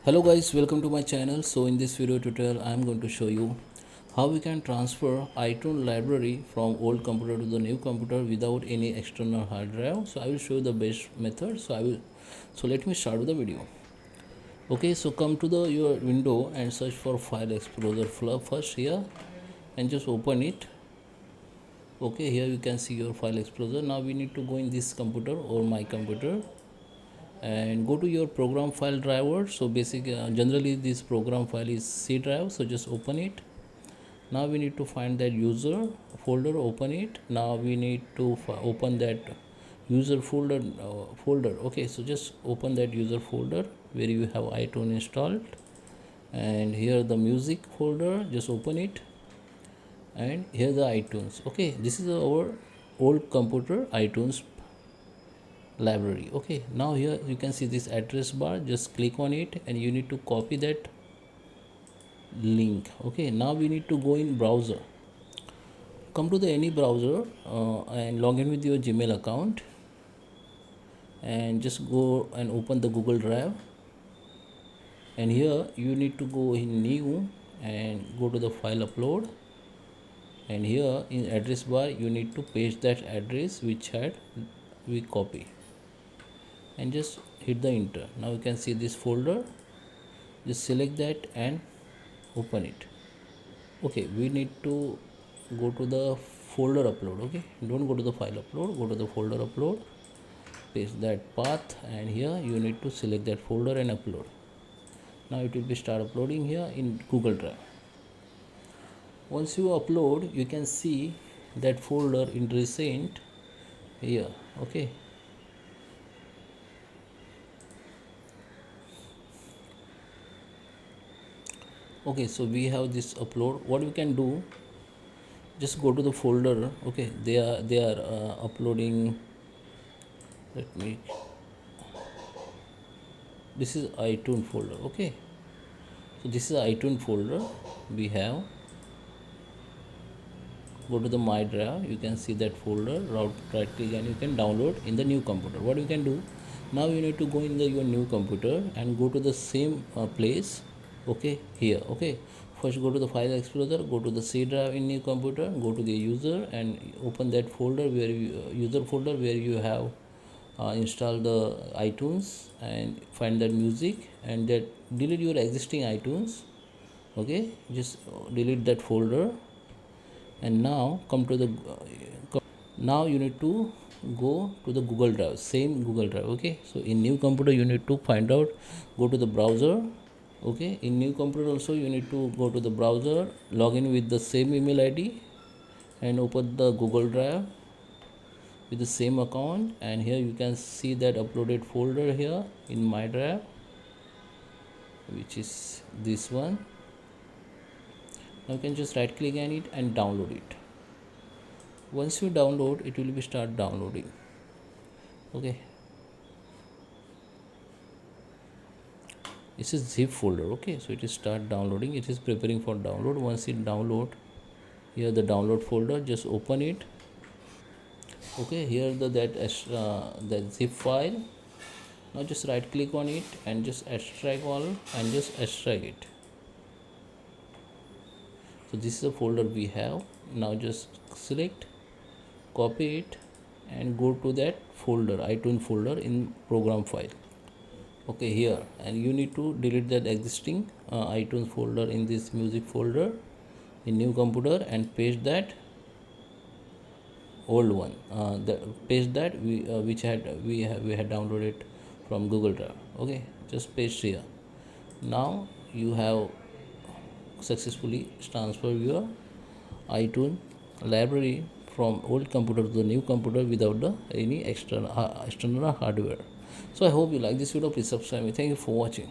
Hello guys, welcome to my channel. So in this video tutorial I am going to show you how we can transfer iTunes library from old computer to the new computer without any external hard drive. So I will show you the best method. So let me start with the video. Okay, so come to the your window and search for File Explorer first here and just open it. Okay, here you can see your File Explorer. Now we need to go in this computer or my computer and go to your program file driver. So generally this program file is C drive, so just open it. Now we need to find that user folder, open it. Now we need to open that user folder. Okay, so just open that user folder where you have iTunes installed, and here the music folder, just open it, and here the iTunes. Okay, this is our old computer iTunes library. Okay, now here you can see this address bar, just click on it and you need to copy that link. Okay, now we need to go in browser, come to the any browser and log in with your Gmail account and just go and open the Google Drive, and here you need to go in new and go to the file upload, and here in address bar you need to paste that address which had we copy and just hit the enter. Now you can see this folder, just select that and open it. Okay, we need to go to the folder upload. Okay, don't go to the file upload, go to the folder upload, paste that path, and here you need to select that folder and upload. Now it will be start uploading here in Google Drive. Once you upload, you can see that folder in recent here. Okay, okay, so we have this upload. What we can do, just go to the folder. Okay, they are uploading. Let me, this is iTunes folder. Okay, so this is iTunes folder we have. Go to the my drive, you can see that folder, right click and you can download in the new computer. What you can do, now you need to go in your new computer and go to the same place. Okay, here. Okay, first go to the file explorer, go to the C drive in new computer, go to the user and open that folder where user folder where you have install the iTunes, and find that music and that delete your existing iTunes. Okay, just delete that folder, and now come to the now you need to go to the Google Drive, same Google Drive. Okay, so in new computer you need to find out, go to the browser. Okay, in new computer also you need to go to the browser, log in with the same email ID and open the Google Drive with the same account, and here you can see that uploaded folder here in my drive, which is this one. Now you can just right click on it and download it. Once you download, it will be start downloading. Okay, this is zip folder. Okay, so it is start downloading, it is preparing for download. Once it download, here the download folder, just open it. Okay, here that zip file. Now just right click on it and just extract all and just extract it. So this is the folder we have. Now just select, copy it and go to that folder, iTunes folder in program file. Okay, here, and you need to delete that existing iTunes folder in this music folder in new computer and paste that old one, paste that we had downloaded from Google Drive. Okay, just paste here. Now you have successfully transferred your iTunes library from old computer to the new computer without any external hardware. So I hope you like this video. Please subscribe me. Thank you for watching.